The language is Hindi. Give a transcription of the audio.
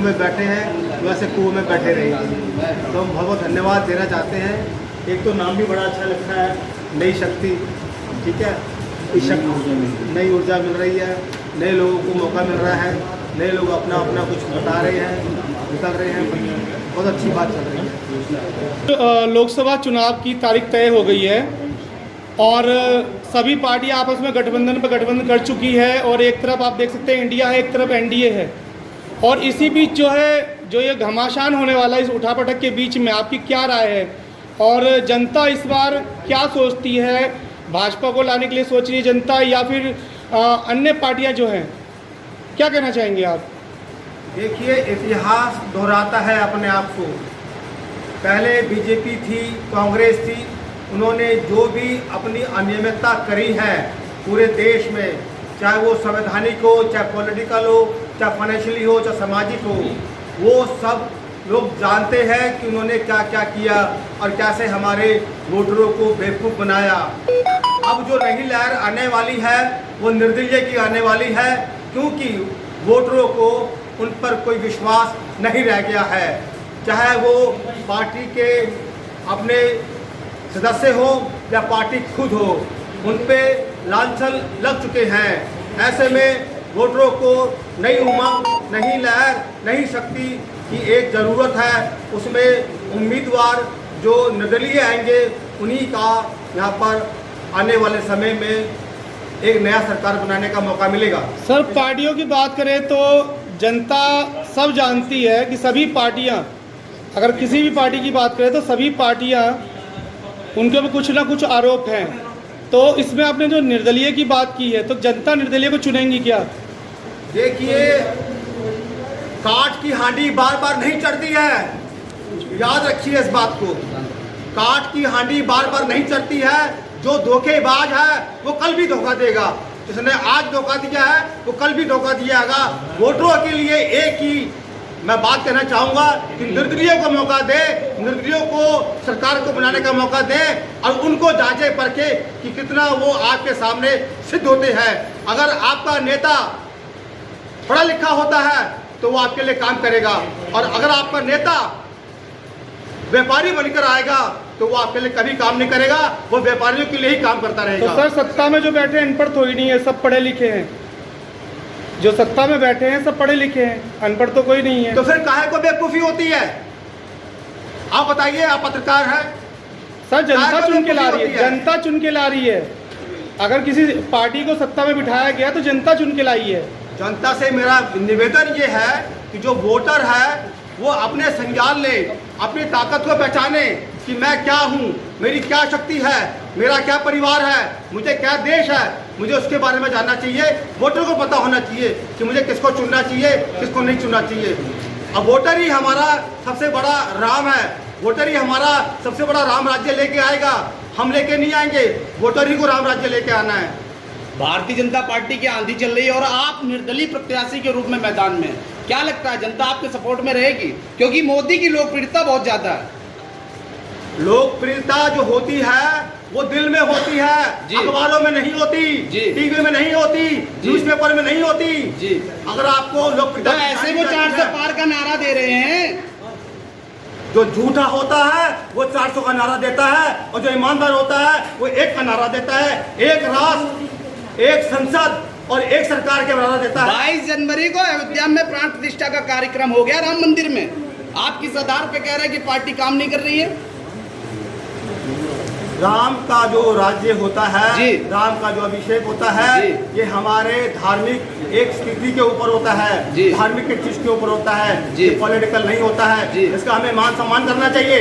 में बैठे हैं वैसे कुओं में बैठे रहेंगे। तो हम बहुत बहुत धन्यवाद देना चाहते हैं। एक तो नाम भी बड़ा अच्छा लगता है, नई शक्ति, ठीक है, इस शक्ति नई ऊर्जा मिल रही है, नए लोगों को मौका मिल रहा है, नए लोग अपना अपना कुछ बता रहे हैं, निकल रहे हैं, बहुत अच्छी बात चल रही है। लोकसभा चुनाव की तारीख तय हो गई है और सभी पार्टियां आपस में गठबंधन पर गठबंधन कर चुकी है और एक तरफ आप देख सकते हैं इंडिया है, एक तरफ एनडीए है और इसी बीच जो ये घमासान होने वाला है इस उठापटक के बीच में आपकी क्या राय है और जनता इस बार क्या सोचती है? भाजपा को लाने के लिए सोच रही है जनता या फिर अन्य पार्टियां जो हैं, क्या कहना चाहेंगे आप? देखिए, इतिहास दोहराता है अपने आप को। पहले बीजेपी थी, कांग्रेस थी, उन्होंने जो भी अपनी अनियमितता करी है पूरे देश में, चाहे वो संवैधानिक हो, चाहे पॉलिटिकल हो, चाहे फाइनेंशियली हो, चाहे सामाजिक हो, वो सब लोग जानते हैं कि उन्होंने क्या क्या किया और कैसे हमारे वोटरों को बेवकूफ़ बनाया। अब जो नई लहर आने वाली है वो निर्दलीय की आने वाली है, क्योंकि वोटरों को उन पर कोई विश्वास नहीं रह गया है। चाहे वो पार्टी के अपने सदस्य हो या पार्टी खुद हो, उन पे लांछन लग चुके हैं। ऐसे में वोटरों को नई उमंग, नई लहर, नई शक्ति की एक ज़रूरत है। उसमें उम्मीदवार जो निर्दलीय आएंगे उन्हीं का यहाँ पर आने वाले समय में एक नया सरकार बनाने का मौका मिलेगा। सर, पार्टियों की बात करें तो जनता सब जानती है कि सभी पार्टियां, अगर किसी भी पार्टी की बात करें तो सभी पार्टियां उनके ऊपर कुछ ना कुछ आरोप हैं। तो इसमें आपने जो निर्दलीय की बात की है तो जनता निर्दलीय को चुनेंगी क्या? देखिए, काठ की हांडी बार बार नहीं चढ़ती है, याद रखिए इस बात को। काठ की हांडी बार बार नहीं चढ़ती है। जो धोखेबाज है वो कल भी धोखा देगा। जिसने आज धोखा दिया है वो कल भी धोखा दियागा। वोटरों के लिए एक ही मैं बात कहना चाहूँगा कि निर्दलीयों को मौका दे, निर्दलीयों को सरकार को बनाने का मौका दे और उनको जांचे परखे कि कितना वो आपके सामने सिद्ध होते हैं। अगर आपका नेता पढ़ा लिखा होता है तो वो आपके लिए काम करेगा, और अगर आपका नेता व्यापारी बनकर आएगा तो वो आपके लिए कभी काम नहीं करेगा, वो व्यापारियों के लिए ही काम करता रहेगा। तो सर, सत्ता में जो बैठे हैं अनपढ़ तो ही नहीं है, सब पढ़े लिखे हैं। जो सत्ता में बैठे हैं सब पढ़े लिखे हैं, अनपढ़ तो कोई नहीं है। तो फिर काहे को बेवकूफ़ी होती है? आप बताइए, आप पत्रकार हैं। सर, जनता चुन के ला रही है, जनता चुन के ला रही है। अगर किसी पार्टी को सत्ता में बिठाया गया तो जनता चुन के लाई है। जनता से मेरा निवेदन ये है कि जो वोटर है वो अपने संज्ञान ले, अपनी ताकत को पहचाने कि मैं क्या हूँ, मेरी क्या शक्ति है, मेरा क्या परिवार है, मुझे क्या देश है, मुझे उसके बारे में जानना चाहिए। वोटर को पता होना चाहिए कि मुझे किसको चुनना चाहिए, किसको नहीं चुनना चाहिए। अब वोटर ही हमारा सबसे बड़ा राम है, वोटर ही हमारा सबसे बड़ा राम राज्य लेके आएगा। हम लेके नहीं आएंगे, वोटर ही को राम राज्य लेके आना है। भारतीय जनता पार्टी की आंधी चल रही है और आप निर्दलीय प्रत्याशी के रूप में मैदान में, क्या लगता है जनता आपके सपोर्ट में रहेगी? क्योंकि मोदी की लोकप्रियता बहुत ज्यादा है। लोकप्रियता जो होती है वो दिल में होती है, अखबारों में नहीं होती, टीवी में नहीं होती, न्यूज़पेपर में नहीं होती। अगर आपको लोकप्रियता, तो ऐसे वो 400 पार का नारा दे रहे हैं। जो झूठा होता है वो 400 का नारा देता है, और जो ईमानदार होता है वो 1 का नारा देता है। एक राष्ट्र, एक संसद और एक सरकार के नारा देता है। 22 जनवरी को अयोध्या में प्राण प्रतिष्ठा का कार्यक्रम हो गया राम मंदिर में। आप किस आधार पे कह रहे हैं कि पार्टी काम नहीं कर रही है? राम का जो राज्य होता है, राम का जो अभिषेक होता है, ये हमारे धार्मिक एक स्थिति के ऊपर होता है, धार्मिक एक चीज के ऊपर होता है, ये पॉलिटिकल नहीं होता है। इसका हमें मान सम्मान करना चाहिए।